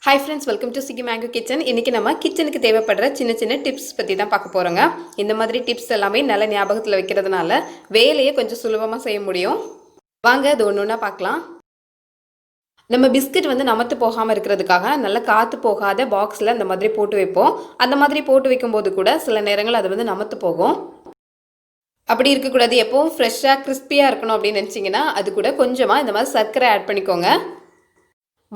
Hi friends, welcome to Sugi Mango Kitchen. இன்னைக்கு நம்ம கிச்சனுக்கு தேவைப்படுற சின்ன சின்ன டிப்ஸ் பத்தி தான் பார்க்க போறோங்க. இந்த மாதிரி டிப்ஸ் எல்லாமே நல்ல ஞாபகத்துல வைக்கிறதுனால வேலையை கொஞ்சம் சுலபமா செய்ய முடியும். வாங்க அது ஒண்ணொண்ணா பார்க்கலாம். நம்ம பிஸ்கட் வந்து நமத்து போகாம இருக்கிறதுக்காக நல்ல காத்து போகாத பாக்ஸ்ல அந்த மாதிரி போட்டு வைப்போம். அந்த மாதிரி போட்டு வைக்கும்போது கூட சில நேரங்கள் அது வந்து நமத்து போகும். அப்படி இருக்கக்கூடாது, எப்பவும் ஃப்ரெஷ்ஷா கிறிஸ்பியா இருக்கணும் அப்படின்னு நினைச்சீங்கன்னா அது கூட கொஞ்சமா இந்த மாதிரி சர்க்கரை ஆட் பண்ணிக்கோங்க.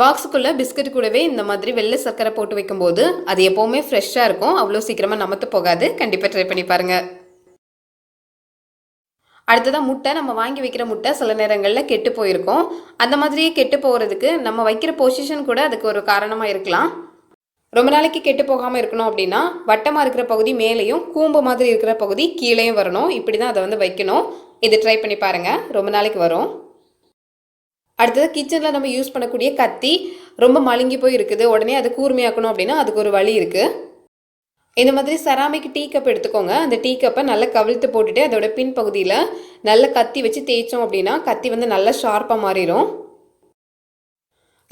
பாக்ஸுக்குள்ளே பிஸ்கட் கூடவே இந்த மாதிரி வெள்ளை சர்க்கரை போட்டு வைக்கும்போது அது எப்போவுமே ஃப்ரெஷ்ஷாக இருக்கும், அவ்வளோ சீக்கிரமாக நமத்து போகாது. கண்டிப்பாக ட்ரை பண்ணி பாருங்கள். அடுத்ததான் முட்டை. நம்ம வாங்கி வைக்கிற முட்டை சில நேரங்களில் கெட்டு போயிருக்கும். அந்த மாதிரியே கெட்டு போகிறதுக்கு நம்ம வைக்கிற பொசிஷன் கூட அதுக்கு ஒரு காரணமாக இருக்கலாம். ரொம்ப நாளைக்கு கெட்டு போகாமல் இருக்கணும் அப்படின்னா வட்டமாக இருக்கிற பகுதி மேலேயும் கூம்பு மாதிரி இருக்கிற பகுதி கீழேயும் வரணும். இப்படி தான் அதை வந்து வைக்கணும். இதை ட்ரை பண்ணி பாருங்கள், ரொம்ப நாளைக்கு வரும். அடுத்தது கிச்சனில் நம்ம யூஸ் பண்ணக்கூடிய கத்தி ரொம்ப மழுங்கி போய் இருக்குது, உடனே அதை கூர்மையாக்கணும் அப்படின்னா அதுக்கு ஒரு வழி இருக்குது. இந்த மாதிரி செராமிக் டீ கப் எடுத்துக்கோங்க. அந்த டீ கப்பை நல்லா கவிழ்த்து போட்டுட்டு அதோட பின் பகுதியில் நல்ல கத்தி வச்சு தேய்ச்சோம் அப்படின்னா கத்தி வந்து நல்லா ஷார்ப்பாக மாறிடும்.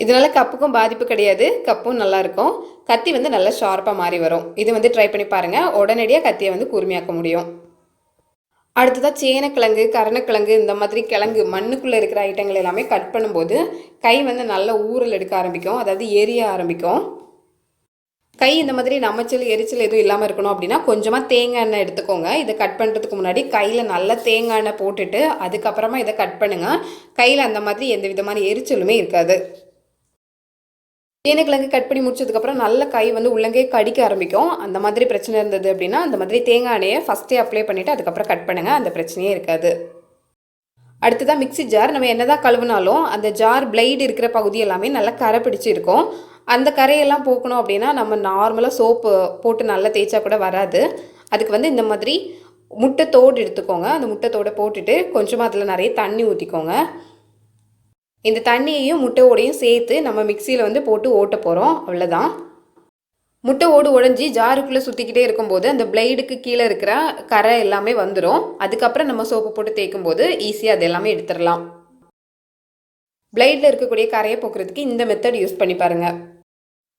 இதனால கப்புக்கும் பாதிப்பு கிடையாது, கப்பும் நல்லாயிருக்கும். கத்தி வந்து நல்லா ஷார்ப்பாக மாறி வரும். இது வந்து ட்ரை பண்ணி பாருங்கள், உடனடியாக கத்தியை வந்து கூர்மையாக்க முடியும். அடுத்ததாக சேனக்கிழங்கு, கருணக்கிழங்கு, இந்த மாதிரி கிழங்கு மண்ணுக்குள்ளே இருக்கிற ஐட்டங்கள் எல்லாமே கட் பண்ணும்போது கை வந்து நல்ல ஊறல் எடுக்க ஆரம்பிக்கும், அதாவது எரிய ஆரம்பிக்கும். கை இந்த மாதிரி நமச்சல் எரிச்சல் எதுவும் இல்லாமல் இருக்கணும் அப்படின்னா கொஞ்சமாக தேங்காய் எண்ணெய் எடுத்துக்கோங்க. இதை கட் பண்ணுறதுக்கு முன்னாடி கையில் நல்ல தேங்காய் எண்ணெய் போட்டுட்டு அதுக்கப்புறமா இதை கட் பண்ணுங்கள். கையில் அந்த மாதிரி எந்த விதமான எரிச்சலுமே இருக்காது. சேனக்கிழங்கு கட் பண்ணி முடிச்சதுக்கப்புறம் நல்ல கை வந்து உள்ளங்கே கடிக்க ஆரம்பிக்கும். அந்த மாதிரி பிரச்சனை இருந்தது அப்படின்னா அந்த மாதிரி தேங்காய் எண்ணெயை ஃபஸ்ட்டே அப்ளை பண்ணிவிட்டு அதுக்கப்புறம் கட் பண்ணுங்கள், அந்த பிரச்சனையே இருக்காது. அடுத்ததான் மிக்சி ஜார். நம்ம என்னதான் கழுவினாலும் அந்த ஜார் பிளேடு இருக்கிற பகுதி எல்லாமே நல்லா கரை பிடிச்சி இருக்கும். அந்த கரையெல்லாம் போக்கணும் அப்படின்னா நம்ம நார்மலாக சோப்பு போட்டு நல்லா தேய்ச்சா கூட வராது. அதுக்கு வந்து இந்த மாதிரி முட்டை தோடு எடுத்துக்கோங்க. அந்த முட்டை தோடை போட்டுட்டு கொஞ்சமாக அதில் நிறைய தண்ணி ஊற்றிக்கோங்க. இந்த தண்ணியையும் முட்டையோடையும் சேர்த்து நம்ம மிக்சியில் வந்து போட்டு ஓட்ட போகிறோம், அவ்வளோதான். முட்டை ஓடு உடஞ்சி ஜாருக்குள்ளே சுற்றிக்கிட்டே இருக்கும்போது அந்த பிளேடுக்கு கீழே இருக்கிற கரை எல்லாமே வந்துடும். அதுக்கப்புறம் நம்ம சோப்பு போட்டு தேய்க்கும் போது ஈஸியாக அது எல்லாமே எடுத்துடலாம். பிளேடில் இருக்கக்கூடிய கரையை போக்குறதுக்கு இந்த மெத்தட் யூஸ் பண்ணி பாருங்கள்.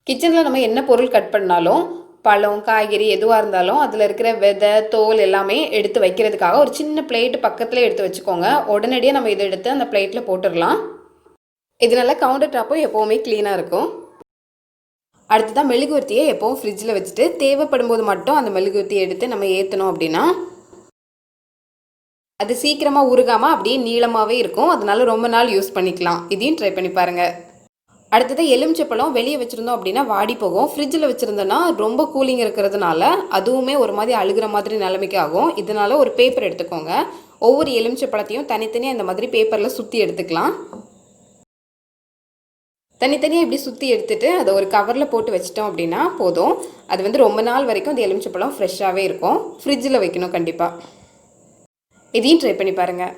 கிச்சனில் நம்ம என்ன பொருள் கட் பண்ணாலும் பழம், காய்கறி எதுவாக இருந்தாலும் அதில் இருக்கிற விதை, தோல் எல்லாமே எடுத்து வைக்கிறதுக்காக ஒரு சின்ன பிளேட்டு பக்கத்தில் எடுத்து வச்சுக்கோங்க. உடனடியாக நம்ம இதை எடுத்து அந்த பிளேட்டில் போட்டுடலாம். இதனால கவுண்டர் டாப்பும் எப்போவுமே க்ளீனாக இருக்கும். அடுத்ததான் மெழுகுவர்த்தியை எப்போவும் ஃப்ரிட்ஜில் வச்சுட்டு தேவைப்படும் போது மட்டும் அந்த மெழுகுவர்த்தியை எடுத்து நம்ம ஏற்றணும் அப்படின்னா அது சீக்கிரமாக உருகாமல் அப்படியே நீளமாகவே இருக்கும். அதனால ரொம்ப நாள் யூஸ் பண்ணிக்கலாம். இதையும் ட்ரை பண்ணி பாருங்கள். அடுத்தது எலுமிச்சப்பழம் வெளியே வச்சுருந்தோம் அப்படின்னா வாடி போகும். ஃப்ரிட்ஜில் வச்சுருந்தோன்னா ரொம்ப கூலிங் இருக்கிறதுனால அதுவுமே ஒரு மாதிரி அழுகிற மாதிரி நிலைமைக்கு ஆகும். இதனால ஒரு பேப்பர் எடுத்துக்கோங்க. ஒவ்வொரு எலுமிச்சப்பழத்தையும் தனித்தனியாக இந்த மாதிரி பேப்பரில் சுற்றி எடுத்துக்கலாம். தனித்தனியாக இப்படி சுற்றி எடுத்துகிட்டு அதை ஒரு கவரில் போட்டு வச்சிட்டோம் அப்படின்னா போதும். அது வந்து ரொம்ப நாள் வரைக்கும் அந்த எலுமிச்சப்பழம் ஃப்ரெஷ்ஷாகவே இருக்கும். ஃப்ரிட்ஜில் வைக்கணும் கண்டிப்பாக. இதையும் ட்ரை பண்ணி பாருங்கள்.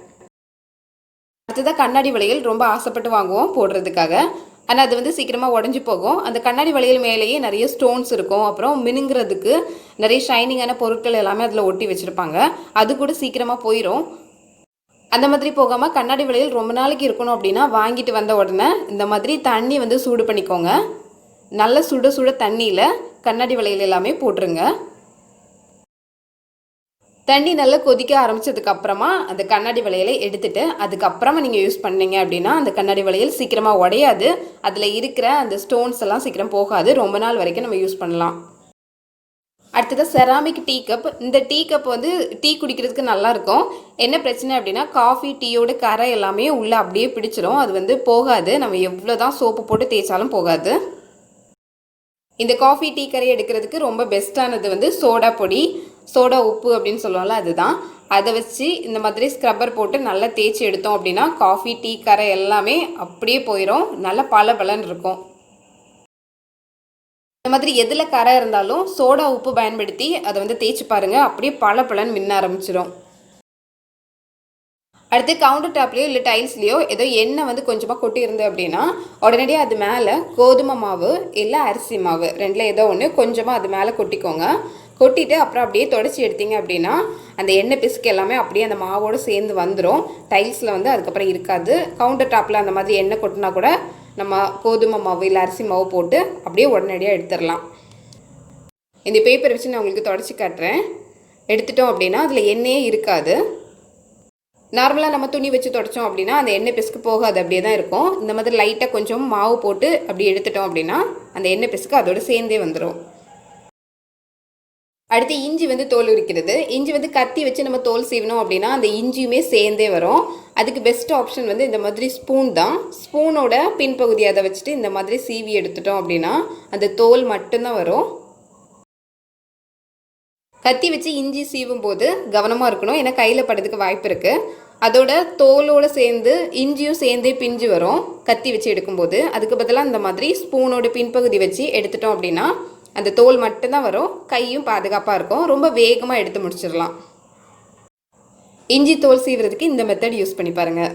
அடுத்ததாக கண்ணாடி வளையல் ரொம்ப ஆசைப்பட்டு வாங்குவோம் போடுறதுக்காக. ஆனால் அது வந்து சீக்கிரமாக உடஞ்சி போகும். அந்த கண்ணாடி வளையல் மேலேயே நிறைய ஸ்டோன்ஸ் இருக்கும். அப்புறம் மினுங்கிறதுக்கு நிறைய ஷைனிங்கான பொருட்கள் எல்லாமே அதில் ஒட்டி வச்சுருப்பாங்க. அது கூட சீக்கிரமாக போயிடும். அந்த மாதிரி போகாமல் கண்ணாடி வளையல் ரொம்ப நாளைக்கு இருக்கணும் அப்படின்னா வாங்கிட்டு வந்த உடனே இந்த மாதிரி தண்ணி வந்து சூடு பண்ணிக்கோங்க. நல்ல சுட சுட தண்ணியில் கண்ணாடி வளையல் எல்லாமே போட்டுருங்க. தண்ணி நல்லா கொதிக்க ஆரம்பித்ததுக்கப்புறமா அந்த கண்ணாடி வளையலை எடுத்துகிட்டு அதுக்கப்புறமா நீங்கள் யூஸ் பண்ணீங்க அப்படின்னா அந்த கண்ணாடி வளையல் சீக்கிரமாக உடையாது. அதில் இருக்கிற அந்த ஸ்டோன்ஸ் எல்லாம் சீக்கிரம் போகாது. ரொம்ப நாள் வரைக்கும் நம்ம யூஸ் பண்ணலாம். அடுத்தது செராமிக் டீ கப். இந்த டீ கப் வந்து டீ குடிக்கிறதுக்கு நல்லாயிருக்கும். என்ன பிரச்சனை அப்படின்னா காஃபி டீயோட கரை எல்லாமே உள்ளே அப்படியே பிடிச்சிரும். அது வந்து போகாது, நம்ம எவ்வளோ தான் சோப்பு போட்டு தேய்ச்சாலும் போகாது. இந்த காஃபி டீ கரை எடுக்கிறதுக்கு ரொம்ப பெஸ்ட்டானது வந்து சோடா பொடி, சோடா உப்பு அப்படின்னு சொல்லுவோம்ல, அதுதான். அதை வச்சு இந்த மாதிரி ஸ்க்ரப்பர் போட்டு நல்லா தேய்ச்சி எடுத்தோம் அப்படின்னா காஃபி டீ கரை எல்லாமே அப்படியே போயிடும். நல்லா பளபளன்னு இருக்கும். இந்த மாதிரி எதில் கரை இருந்தாலும் சோடா உப்பு பயன்படுத்தி அதை வந்து தேய்ச்சி பாருங்கள், அப்படியே பளபளன்னு மின்ன ஆரம்பிச்சிடும். அடுத்து கவுண்டர் டாப்லேயோ இல்லை டைல்ஸ்லேயோ ஏதோ எண்ணெய் வந்து கொஞ்சமாக கொட்டியிருந்து அப்படின்னா உடனடியாக அது மேலே கோதுமை மாவு இல்லை அரிசி மாவு ரெண்டில் ஏதோ ஒன்று கொஞ்சமாக அது மேலே கொட்டிக்கோங்க. கொட்டிட்டு அப்புறம் அப்படியே தொடச்சி எடுத்தீங்க அப்படின்னா அந்த எண்ணெய் பிசுக்கு எல்லாமே அப்படியே அந்த மாவோடு சேர்ந்து வந்துடும். டைல்ஸில் வந்து அதுக்கப்புறம் இருக்காது. கவுண்டர் டாப்பில் அந்த மாதிரி எண்ணெய் கொட்டினா கூட நம்ம கோதுமை மாவு இல்லை அரிசி மாவு போட்டு அப்படியே உடனடியாக எடுத்துடலாம். இந்த பேப்பர் வச்சு நான் உங்களுக்கு தொடச்சி காட்டுறேன். எடுத்துட்டோம் அப்படின்னா அதில் எண்ணெயே இருக்காது. நார்மலாக நம்ம துணி வச்சு தொடச்சோம் அப்படின்னா அந்த எண்ணெய் பிசுக்கு போகாது, அப்படியே தான் இருக்கும். இந்த மாதிரி லைட்டாக கொஞ்சம் மாவு போட்டு அப்படி எடுத்துட்டோம் அப்படின்னா அந்த எண்ணெய் பிசுக்கு அதோடு சேர்ந்தே வந்துடும். அடுத்து இஞ்சி வந்து தோல் உரிக்கிறது. இஞ்சி வந்து கத்தி வச்சு நம்ம தோல் சீவணும் அப்படின்னா அந்த இஞ்சியுமே சேர்ந்தே வரும். அதுக்கு பெஸ்ட் ஆப்ஷன் வந்து இந்த மாதிரி ஸ்பூன் தான். ஸ்பூனோட பின்பகுதி அதை வச்சுட்டு இந்த மாதிரி சீவி எடுத்துட்டோம் அப்படின்னா அந்த தோல் மட்டும்தான் வரும். கத்தி வச்சு இஞ்சி சீவும் போது கவனமாக இருக்கணும், ஏன்னா கையில் படுறதுக்கு வாய்ப்பு இருக்குது. அதோட தோலோடு சேர்ந்து இஞ்சியும் சேர்ந்தே பிஞ்சு வரும் கத்தி வச்சு எடுக்கும்போது. அதுக்கு பதிலாக இந்த மாதிரி ஸ்பூனோட பின்பகுதி வச்சு எடுத்துட்டோம் அப்படின்னா அந்த தோல் மட்டும்தான் வரும், கையும் பாதுகாப்பாக இருக்கும். ரொம்ப வேகமாக எடுத்து முடிச்சிடலாம். இஞ்சி தோல் சீவுறதுக்கு இந்த மெத்தட் யூஸ் பண்ணி பாருங்கள்.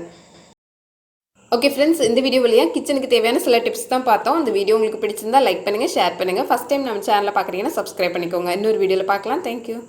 ஓகே ஃப்ரெண்ட்ஸ், இந்த வீடியோ வழியாக கிச்சனுக்கு தேவையான சில டிப்ஸ் தான் பார்த்தோம். இந்த வீடியோ உங்களுக்கு பிடிச்சிருந்தா லைக் பண்ணுங்கள், ஷேர் பண்ணுங்கள். ஃபஸ்ட் டைம் நம்ம சேனலில் பார்க்குறீங்கன்னா சப்ஸ்கிரைப் பண்ணிக்கோங்க. இன்னொரு வீடியோவில் பார்க்கலாம். தேங்க்யூ.